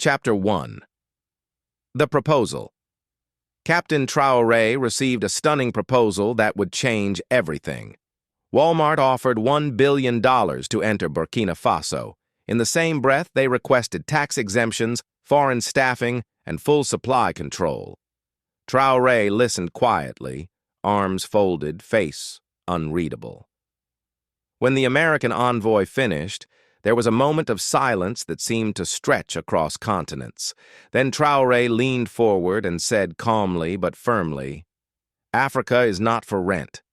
Chapter 1. The Proposal. Captain Traore received a stunning proposal that would change everything. Walmart offered $1 billion to enter Burkina Faso. In the same breath, they requested tax exemptions, foreign staffing, and full supply control. Traore listened quietly, arms folded, face unreadable. When the American envoy finished, there was a moment of silence that seemed to stretch across continents. Then Traore leaned forward and said calmly but firmly, "Africa is not for rent."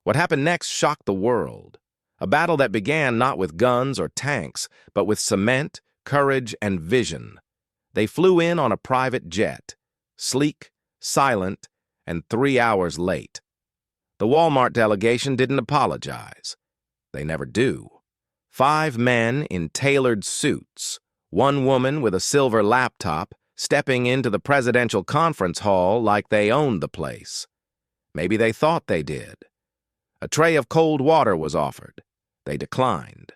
What happened next shocked the world. A battle that began not with guns or tanks, but with cement, courage, and vision. They flew in on a private jet, sleek, silent, and 3 hours late. The Walmart delegation didn't apologize. They never do. 5 men in tailored suits, 1 woman with a silver laptop, stepping into the presidential conference hall like they owned the place. Maybe they thought they did. A tray of cold water was offered. They declined.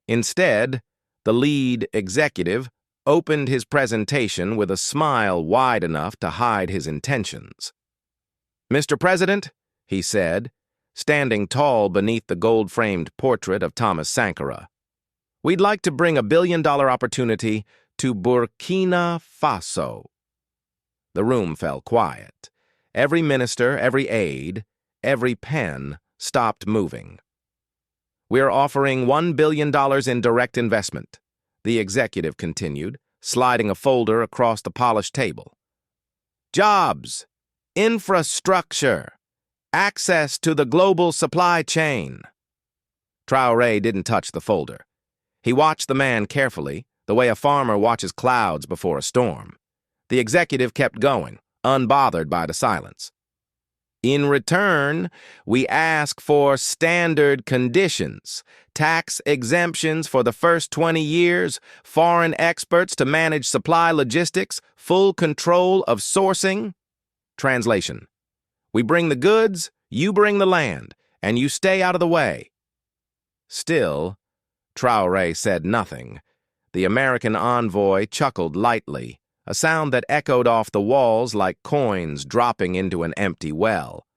Instead, the lead executive opened his presentation with a smile wide enough to hide his intentions. "Mr. President," he said, standing tall beneath the gold-framed portrait of Thomas Sankara, "we'd like to bring $1 billion opportunity to Burkina Faso." The room fell quiet. Every minister, every aide, every pen stopped moving. "We're offering $1 billion in direct investment," the executive continued, sliding a folder across the polished table. "Jobs, infrastructure, access to the global supply chain." Traore didn't touch the folder. He watched the man carefully, the way a farmer watches clouds before a storm. The executive kept going, unbothered by the silence. "In return, we ask for standard conditions, tax exemptions for the first 20 years, foreign experts to manage supply logistics, full control of sourcing." Translation: "We bring the goods, you bring the land, and you stay out of the way." Still, Traore said nothing. The American envoy chuckled lightly, a sound that echoed off the walls like coins dropping into an empty well.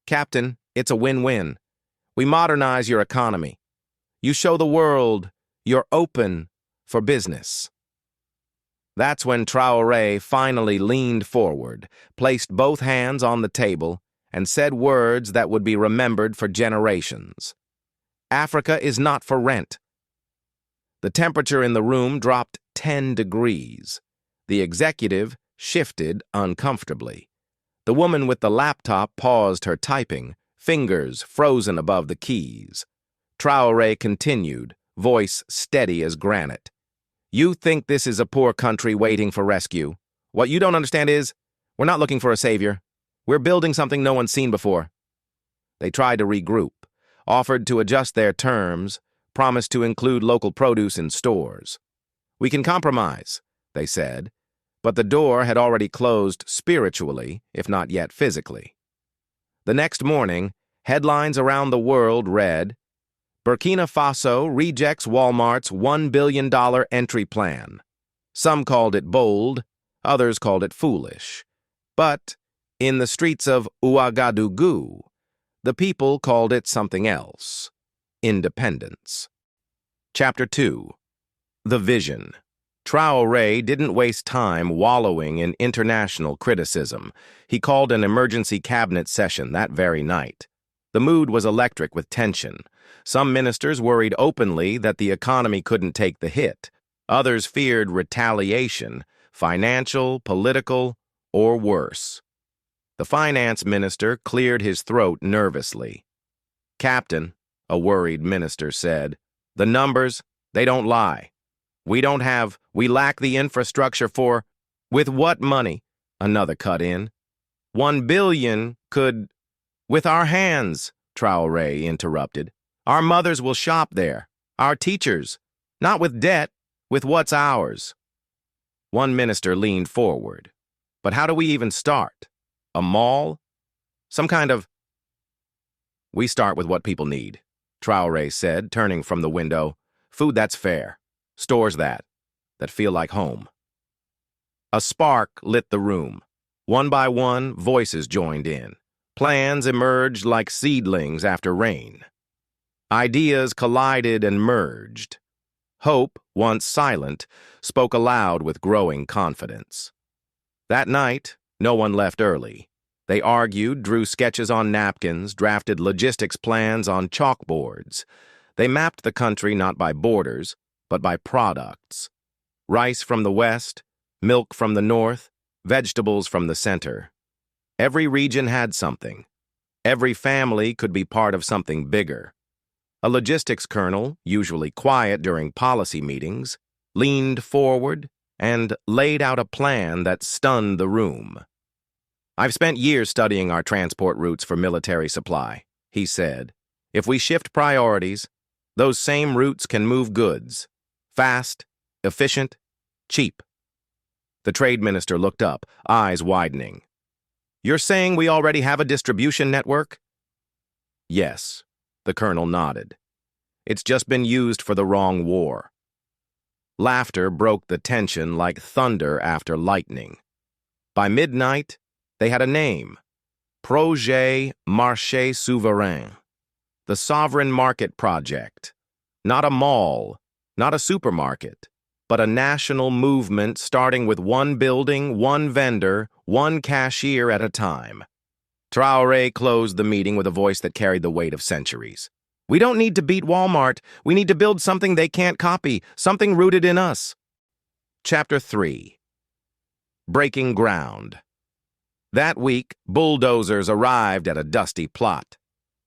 "Captain, it's a win-win. We modernize your economy. You show the world you're open for business." That's when Traore finally leaned forward, placed both hands on the table, and said words that would be remembered for generations. "Africa is not for rent." The temperature in the room dropped 10 degrees. The executive shifted uncomfortably. The woman with the laptop paused her typing, fingers frozen above the keys. Traore continued, voice steady as granite. "You think this is a poor country waiting for rescue. What you don't understand is, we're not looking for a savior. We're building something no one's seen before." They tried to regroup, offered to adjust their terms, promised to include local produce in stores. "We can compromise," they said, but the door had already closed spiritually, if not yet physically. The next morning, headlines around the world read, "Burkina Faso rejects Walmart's $1 billion entry plan." Some called it bold, others called it foolish. But in the streets of Ouagadougou, the people called it something else: independence. Chapter 2. The Vision. Traore didn't waste time wallowing in international criticism. He called an emergency cabinet session that very night. The mood was electric with tension. Some ministers worried openly that the economy couldn't take the hit. Others feared retaliation, financial, political, or worse. The finance minister cleared his throat nervously. "Captain," a worried minister said, "the numbers, they don't lie. We lack the infrastructure for—" "With what money?" another cut in. "$1 billion could—" "With our hands," Traore interrupted. "Our mothers will shop there. Our teachers. Not with debt, with what's ours." One minister leaned forward. "But how do we even start? A mall? Some kind of—" "We start with what people need," Traore said, turning from the window. "Food that's fair. Stores that feel like home. A spark lit the room. One by one, voices joined in. Plans emerged like seedlings after rain. Ideas collided and merged. Hope, once silent, spoke aloud with growing confidence. That night, no one left early. They argued, drew sketches on napkins, drafted logistics plans on chalkboards. They mapped the country not by borders, but by products. Rice from the west, milk from the north, vegetables from the center. Every region had something. Every family could be part of something bigger. A logistics colonel, usually quiet during policy meetings, leaned forward and laid out a plan that stunned the room. "I've spent years studying our transport routes for military supply," he said. "If we shift priorities, those same routes can move goods. Fast, efficient, cheap." The trade minister looked up, eyes widening. "You're saying we already have a distribution network?" "Yes," the colonel nodded. "It's just been used for the wrong war." Laughter broke the tension like thunder after lightning. By midnight, they had a name: Projet Marché Souverain, the Sovereign Market Project. Not a mall, not a supermarket, but a national movement starting with one building, one vendor, one cashier at a time. Traore closed the meeting with a voice that carried the weight of centuries. "We don't need to beat Walmart. We need to build something they can't copy, something rooted in us." Chapter 3. Breaking Ground. That week, bulldozers arrived at a dusty plot.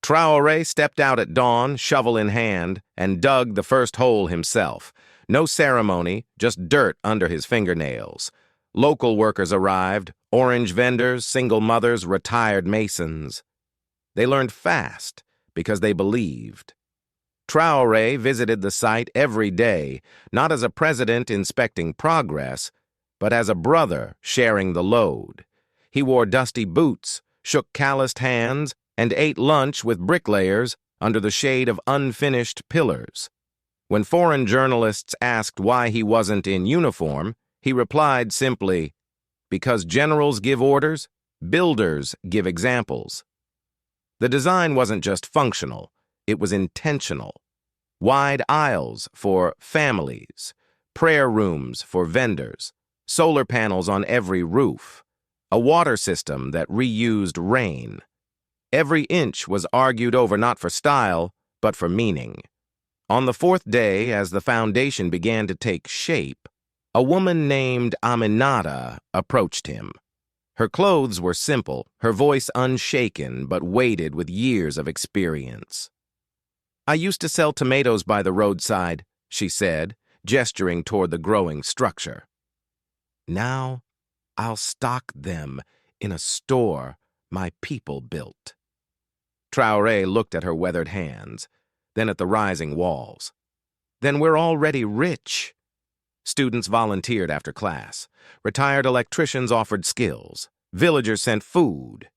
Traore stepped out at dawn, shovel in hand, and dug the first hole himself. No ceremony, just dirt under his fingernails. Local workers arrived, orange vendors, single mothers, retired masons. They learned fast, because they believed. Traore visited the site every day, not as a president inspecting progress, but as a brother sharing the load. He wore dusty boots, shook calloused hands, and ate lunch with bricklayers under the shade of unfinished pillars. When foreign journalists asked why he wasn't in uniform, he replied simply, "Because generals give orders, builders give examples." The design wasn't just functional, it was intentional. Wide aisles for families, prayer rooms for vendors, solar panels on every roof, a water system that reused rain. Every inch was argued over not for style, but for meaning. On the fourth day, as the foundation began to take shape, a woman named Aminata approached him. Her clothes were simple, her voice unshaken but weighted with years of experience. "I used to sell tomatoes by the roadside," she said, gesturing toward the growing structure. "Now I'll stock them in a store my people built." Traore looked at her weathered hands, then at the rising walls. "Then we're already rich." Students volunteered after class. Retired electricians offered skills. Villagers sent food.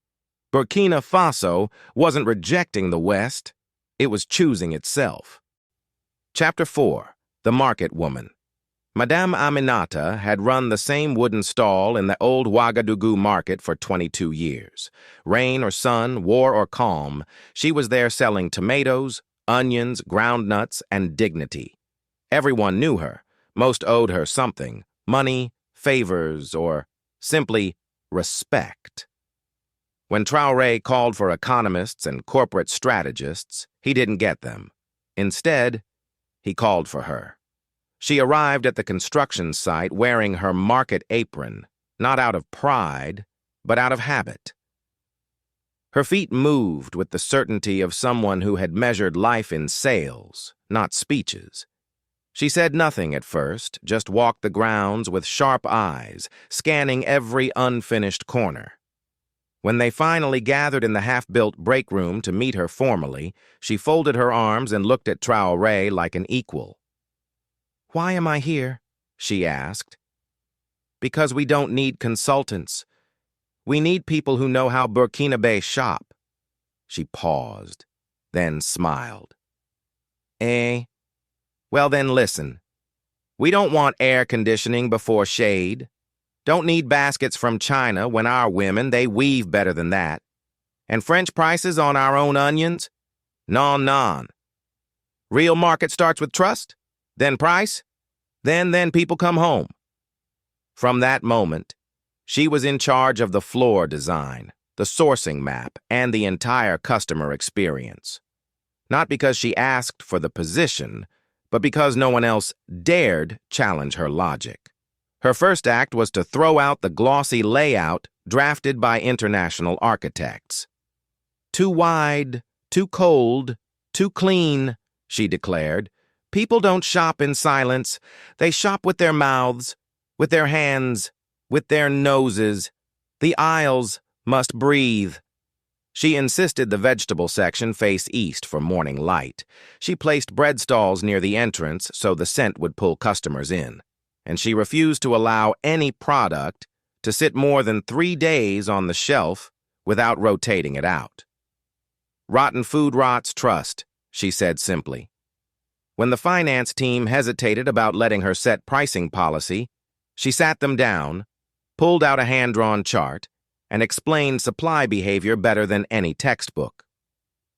Burkina Faso wasn't rejecting the West. It was choosing itself. Chapter 4. The Market Woman. Madame Aminata had run the same wooden stall in the old Ouagadougou market for 22 years. Rain or sun, war or calm, she was there selling tomatoes, onions, ground nuts, and dignity. Everyone knew her. Most owed her something: money, favors, or simply respect. When Traore called for economists and corporate strategists, he didn't get them. Instead, he called for her. She arrived at the construction site wearing her market apron, not out of pride, but out of habit. Her feet moved with the certainty of someone who had measured life in sales, not speeches. She said nothing at first, just walked the grounds with sharp eyes, scanning every unfinished corner. When they finally gathered in the half-built break room to meet her formally, she folded her arms and looked at Traore like an equal. "Why am I here?" she asked. "Because we don't need consultants. We need people who know how Burkinabe shop." She paused, then smiled. "Eh? Well then listen. We don't want air conditioning before shade. Don't need baskets from China when our women, they weave better than that. And French prices on our own onions? Non. Real market starts with trust, then price, then people come home. From that moment, she was in charge of the floor design, the sourcing map, and the entire customer experience. Not because she asked for the position, but because no one else dared challenge her logic. Her first act was to throw out the glossy layout drafted by international architects. Too wide, too cold, too clean, she declared. People don't shop in silence. They shop with their mouths, with their hands, with their noses. The aisles must breathe. She insisted the vegetable section face east for morning light. She placed bread stalls near the entrance so the scent would pull customers in. And she refused to allow any product to sit more than 3 days on the shelf without rotating it out. Rotten food rots trust, she said simply. When the finance team hesitated about letting her set pricing policy, she sat them down, pulled out a hand-drawn chart, and explained supply behavior better than any textbook.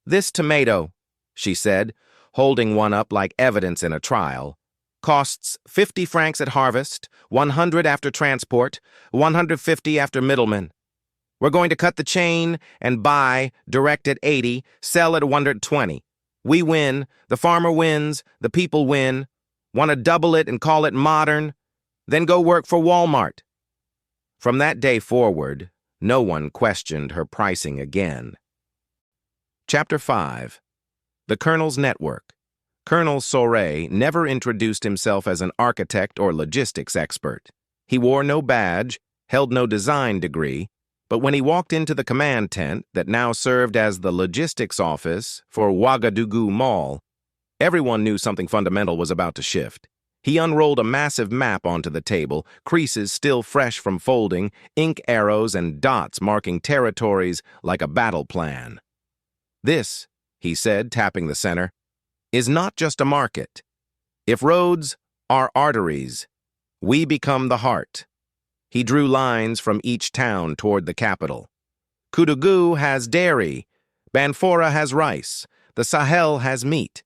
This tomato, she said, holding one up like evidence in a trial, costs 50 francs at harvest, 100 after transport, 150 after middlemen. We're going to cut the chain and buy direct at 80, sell at 120. We win, the farmer wins, the people win. Want to double it and call it modern? Then go work for Walmart. From that day forward, no one questioned her pricing again. Chapter 5. The Colonel's Network. Colonel Traoré never introduced himself as an architect or logistics expert. He wore no badge, held no design degree, but when he walked into the command tent that now served as the logistics office for Ouagadougou Mall, everyone knew something fundamental was about to shift. He unrolled a massive map onto the table, creases still fresh from folding, ink arrows and dots marking territories like a battle plan. This, he said, tapping the center, is not just a market. If roads are arteries, we become the heart. He drew lines from each town toward the capital. Koudougou has dairy, Banfora has rice, the Sahel has meat,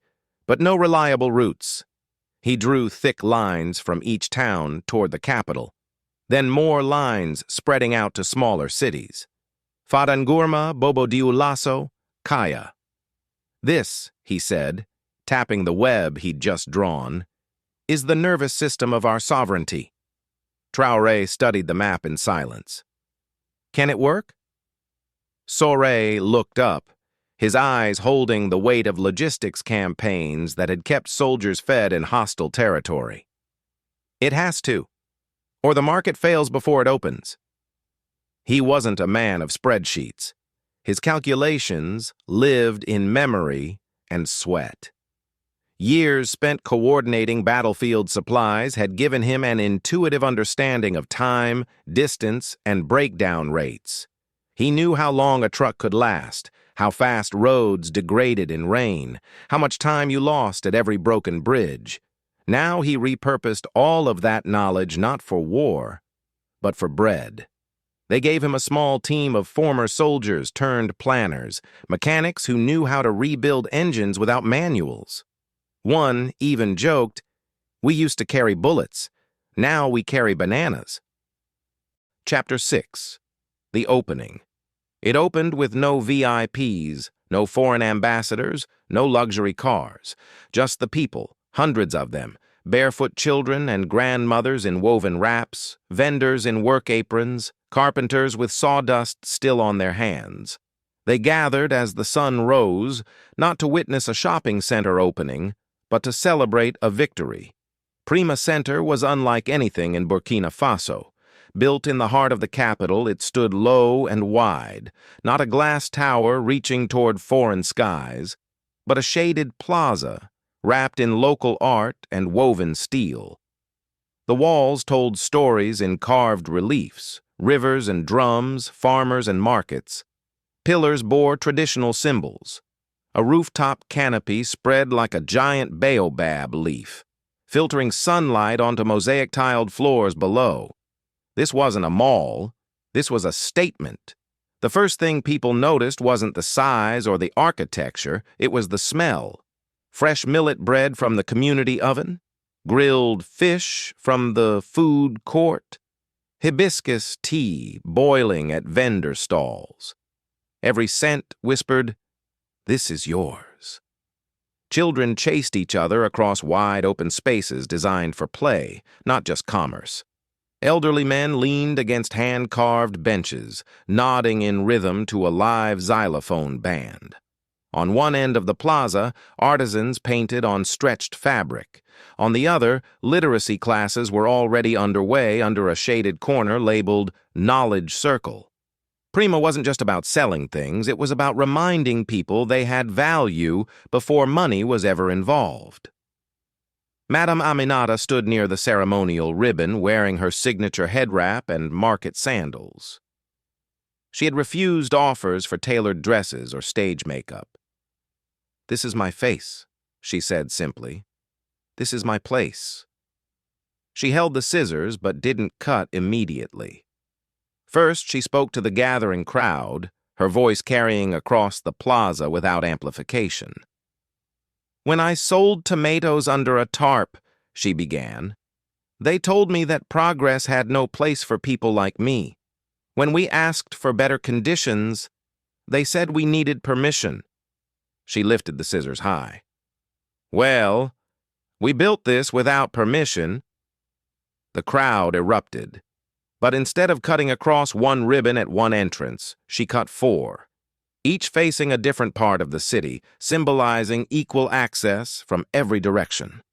but no reliable routes. He drew thick lines from each town toward the capital, then more lines spreading out to smaller cities. Fadangourma, Bobo-Dioulasso, Kaya. This, he said, tapping the web he'd just drawn, is the nervous system of our sovereignty. Traoré studied the map in silence. Can it work? Traoré looked up, his eyes holding the weight of logistics campaigns that had kept soldiers fed in hostile territory. It has to, or the market fails before it opens. He wasn't a man of spreadsheets. His calculations lived in memory and sweat. Years spent coordinating battlefield supplies had given him an intuitive understanding of time, distance, and breakdown rates. He knew how long a truck could last, how fast roads degraded in rain, how much time you lost at every broken bridge. Now he repurposed all of that knowledge not for war, but for bread. They gave him a small team of former soldiers turned planners, mechanics who knew how to rebuild engines without manuals. One even joked, "We used to carry bullets. Now we carry bananas." Chapter 6. The Opening. It opened with no VIPs, no foreign ambassadors, no luxury cars. Just the people, hundreds of them, barefoot children and grandmothers in woven wraps, vendors in work aprons, carpenters with sawdust still on their hands. They gathered as the sun rose, not to witness a shopping center opening, but to celebrate a victory. Prima Center was unlike anything in Burkina Faso. Built in the heart of the capital, it stood low and wide, not a glass tower reaching toward foreign skies, but a shaded plaza wrapped in local art and woven steel. The walls told stories in carved reliefs, rivers and drums, farmers and markets. Pillars bore traditional symbols. A rooftop canopy spread like a giant baobab leaf, filtering sunlight onto mosaic-tiled floors below. This wasn't a mall. This was a statement. The first thing people noticed wasn't the size or the architecture, it was the smell. Fresh millet bread from the community oven, grilled fish from the food court, hibiscus tea boiling at vendor stalls. Every scent whispered, "This is yours." Children chased each other across wide open spaces designed for play, not just commerce. Elderly men leaned against hand-carved benches, nodding in rhythm to a live xylophone band. On one end of the plaza, artisans painted on stretched fabric. On the other, literacy classes were already underway under a shaded corner labeled Knowledge Circle. Prima wasn't just about selling things, it was about reminding people they had value before money was ever involved. Madame Aminata stood near the ceremonial ribbon, wearing her signature head wrap and market sandals. She had refused offers for tailored dresses or stage makeup. "This is my face," she said simply. "This is my place." She held the scissors but didn't cut immediately. First, she spoke to the gathering crowd, her voice carrying across the plaza without amplification. "When I sold tomatoes under a tarp," she began, "they told me that progress had no place for people like me. When we asked for better conditions, they said we needed permission." She lifted the scissors high. "Well, we built this without permission." The crowd erupted, but instead of cutting across one ribbon at one entrance, she cut four, each facing a different part of the city, symbolizing equal access from every direction.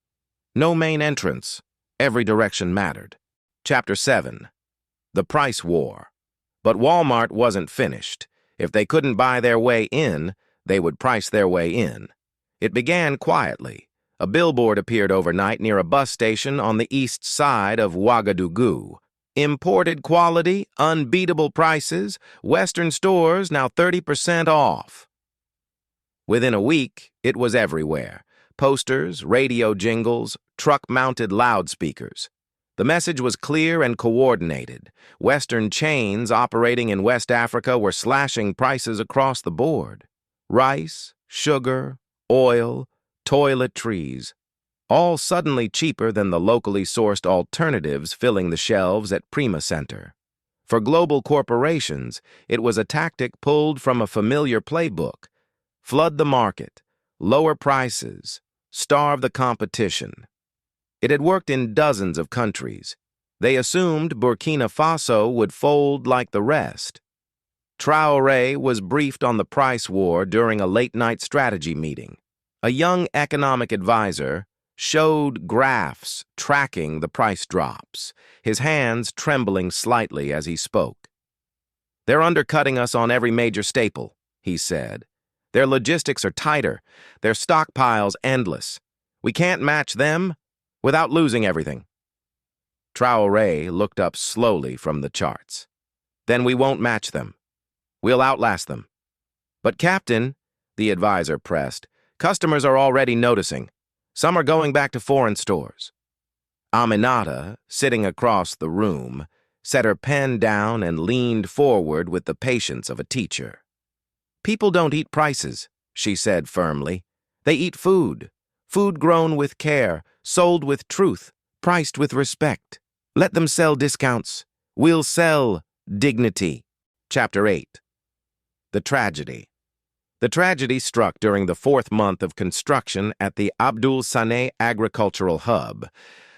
No main entrance, every direction mattered. Chapter 7. The Price War. But Walmart wasn't finished. If they couldn't buy their way in, they would price their way in. It began quietly. A billboard appeared overnight near a bus station on the east side of Ouagadougou. Imported quality, unbeatable prices, Western stores now 30% off. Within a week, it was everywhere. Posters, radio jingles, truck-mounted loudspeakers. The message was clear and coordinated. Western chains operating in West Africa were slashing prices across the board. Rice, sugar, oil, toiletries, all suddenly cheaper than the locally sourced alternatives filling the shelves at Prima Center. For global corporations, it was a tactic pulled from a familiar playbook: flood the market, lower prices, starve the competition. It had worked in dozens of countries. They assumed Burkina Faso would fold like the rest. Traore was briefed on the price war during a late-night strategy meeting. A young economic advisor showed graphs tracking the price drops, his hands trembling slightly as he spoke. "They're undercutting us on every major staple," he said. "Their logistics are tighter, their stockpiles endless. We can't match them without losing everything." Traore looked up slowly from the charts. "Then we won't match them. We'll outlast them." "But Captain," the advisor pressed, "customers are already noticing. Some are going back to foreign stores." Aminata, sitting across the room, set her pen down and leaned forward with the patience of a teacher. "People don't eat prices," she said firmly. "They eat food. Food grown with care, sold with truth, priced with respect. Let them sell discounts. We'll sell dignity." Chapter 8. The Tragedy. The tragedy struck during the 4th month of construction at the Abdul Saneh Agricultural Hub,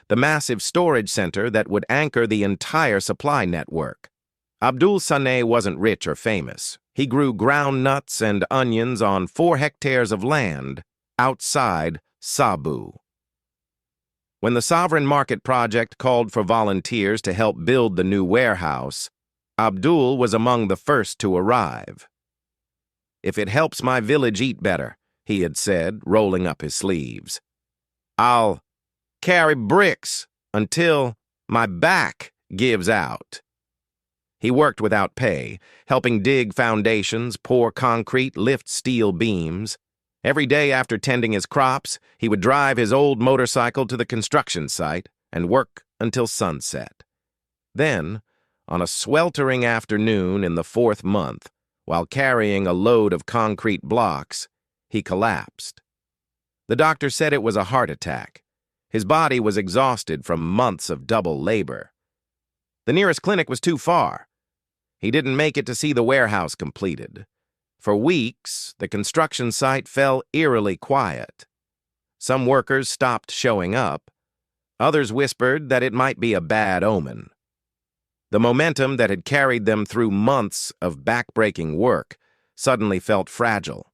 the massive storage center that would anchor the entire supply network. Abdul Saneh wasn't rich or famous. He grew ground nuts and onions on 4 hectares of land outside Sabu. When the Sovereign Market Project called for volunteers to help build the new warehouse, Abdul was among the first to arrive. "If it helps my village eat better," he had said, rolling up his sleeves, "I'll carry bricks until my back gives out." He worked without pay, helping dig foundations, pour concrete, lift steel beams. Every day after tending his crops, he would drive his old motorcycle to the construction site and work until sunset. Then, On a sweltering afternoon in the 4th month, while carrying a load of concrete blocks, he collapsed. The doctor said it was a heart attack. His body was exhausted from months of double labor. The nearest clinic was too far. He didn't make it to see the warehouse completed. For weeks, the construction site fell eerily quiet. Some workers stopped showing up. Others whispered that it might be a bad omen. The momentum that had carried them through months of back-breaking work suddenly felt fragile.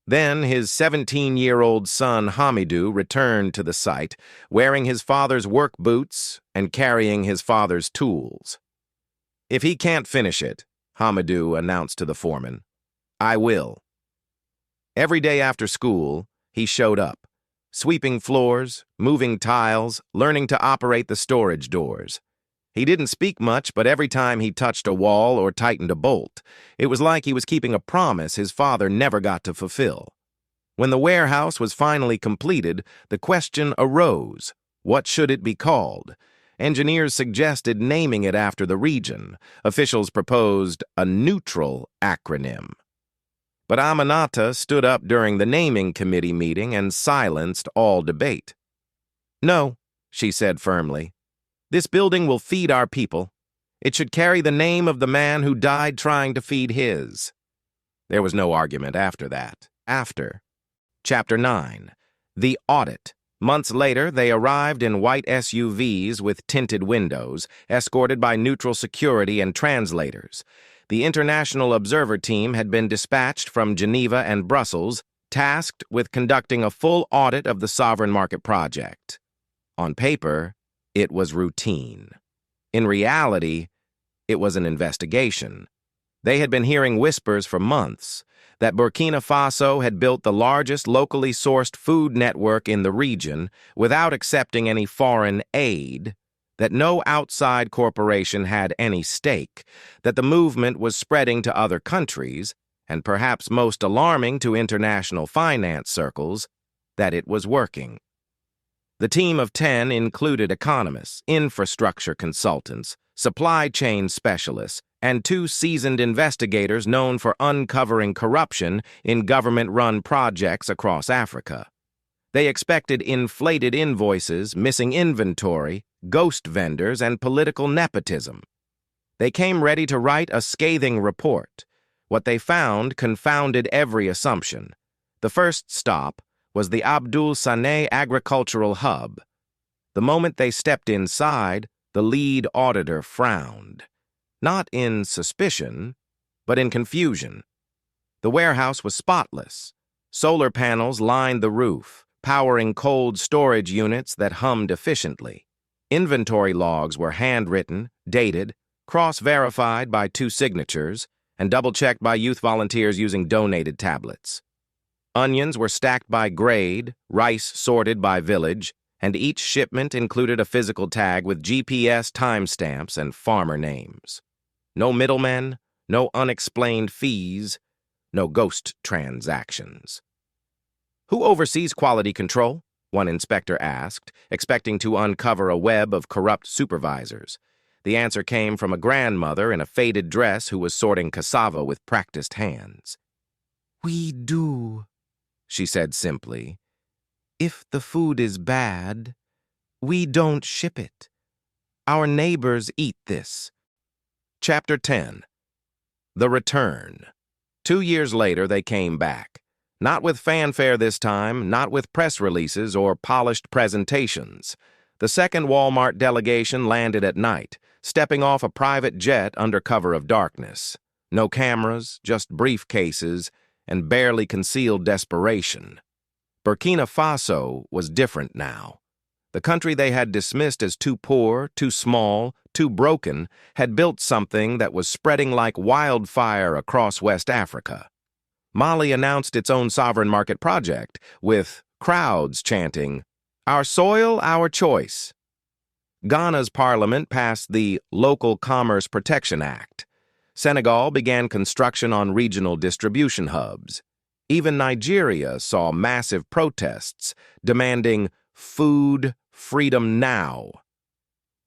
Then his 17-year-old son Hamidou returned to the site, wearing his father's work boots and carrying his father's tools. "If he can't finish it," Hamidou announced to the foreman, "I will." Every day after school, he showed up, sweeping floors, moving tiles, learning to operate the storage doors. He didn't speak much, but every time he touched a wall or tightened a bolt, it was like he was keeping a promise his father never got to fulfill. When the warehouse was finally completed, the question arose, what should it be called? Engineers suggested naming it after the region. Officials proposed a neutral acronym. But Aminata stood up during the naming committee meeting and silenced all debate. "No," she said firmly. "This building will feed our people. It should carry the name of the man who died trying to feed his." There was no argument after that. Chapter 9. The Audit. Months later, they arrived in white SUVs with tinted windows, escorted by neutral security and translators. The International Observer Team had been dispatched from Geneva and Brussels, tasked with conducting a full audit of the Sovereign Market Project. On paper, it was routine. In reality, it was an investigation. They had been hearing whispers for months that Burkina Faso had built the largest locally sourced food network in the region without accepting any foreign aid, that no outside corporation had any stake, that the movement was spreading to other countries, and perhaps most alarming to international finance circles, that it was working. The team of 10 included economists, infrastructure consultants, supply chain specialists, and 2 seasoned investigators known for uncovering corruption in government-run projects across Africa. They expected inflated invoices, missing inventory, ghost vendors, and political nepotism. They came ready to write a scathing report. What they found confounded every assumption. The first stop was the Abdul Saneh Agricultural Hub. The moment they stepped inside, the lead auditor frowned. Not in suspicion, but in confusion. The warehouse was spotless. Solar panels lined the roof, powering cold storage units that hummed efficiently. Inventory logs were handwritten, dated, cross-verified by 2 signatures, and double-checked by youth volunteers using donated tablets. Onions were stacked by grade, rice sorted by village, and each shipment included a physical tag with GPS timestamps and farmer names. No middlemen, no unexplained fees, no ghost transactions. "Who oversees quality control?" one inspector asked, expecting to uncover a web of corrupt supervisors. The answer came from a grandmother in a faded dress who was sorting cassava with practiced hands. "We do," she said simply. "If the food is bad, we don't ship it. Our neighbors eat this." Chapter 10. The Return. 2 years later, they came back. Not with fanfare this time, not with press releases or polished presentations. The second Walmart delegation landed at night, stepping off a private jet under cover of darkness. No cameras, just briefcases, and barely concealed desperation. Burkina Faso was different now. The country they had dismissed as too poor, too small, too broken, had built something that was spreading like wildfire across West Africa. Mali announced its own sovereign market project, with crowds chanting, "Our soil, our choice." Ghana's parliament passed the Local Commerce Protection Act. Senegal began construction on regional distribution hubs. Even Nigeria saw massive protests demanding food freedom now.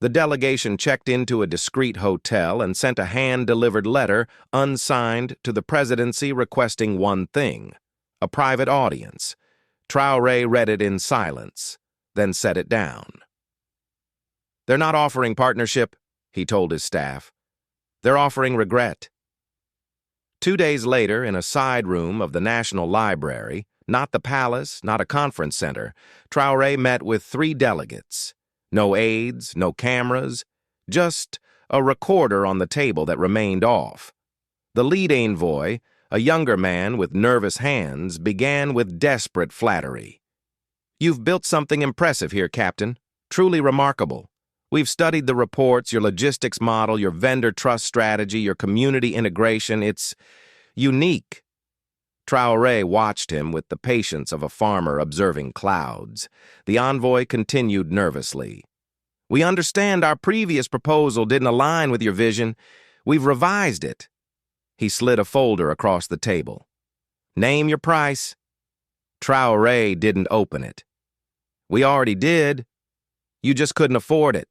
The delegation checked into a discreet hotel and sent a hand-delivered letter, unsigned, to the presidency requesting one thing: a private audience. Traore read it in silence, then set it down. "They're not offering partnership," he told his staff. "They're offering regret." 2 days later, in a side room of the National Library, not the palace, not a conference center, Traore met with 3 delegates. No aides, no cameras, just a recorder on the table that remained off. The lead envoy, a younger man with nervous hands, began with desperate flattery. "You've built something impressive here, Captain. Truly remarkable. We've studied the reports, your logistics model, your vendor trust strategy, your community integration. It's unique." Traore watched him with the patience of a farmer observing clouds. The envoy continued nervously. "We understand our previous proposal didn't align with your vision. We've revised it." He slid a folder across the table. "Name your price." Traore didn't open it. "We already did. You just couldn't afford it."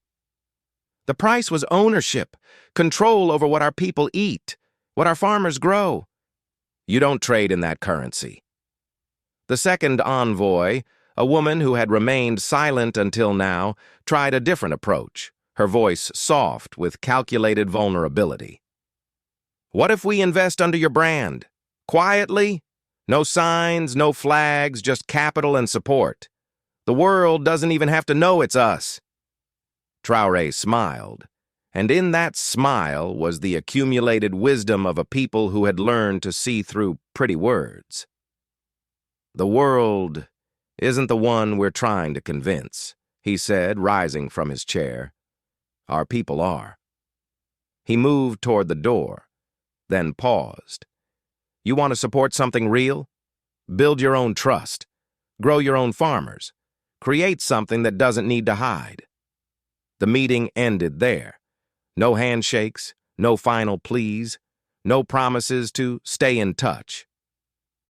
"The price was ownership, control over what our people eat, what our farmers grow." "You don't trade in that currency." The second envoy, a woman who had remained silent until now, tried a different approach, her voice soft with calculated vulnerability. "What if we invest under your brand? Quietly? No signs, no flags, just capital and support. The world doesn't even have to know it's us." Traore smiled, and in that smile was the accumulated wisdom of a people who had learned to see through pretty words. "The world isn't the one we're trying to convince," he said, rising from his chair. "Our people are." He moved toward the door, then paused. "You want to support something real? Build your own trust. Grow your own farmers. Create something that doesn't need to hide." The meeting ended there. No handshakes, no final pleas, no promises to stay in touch.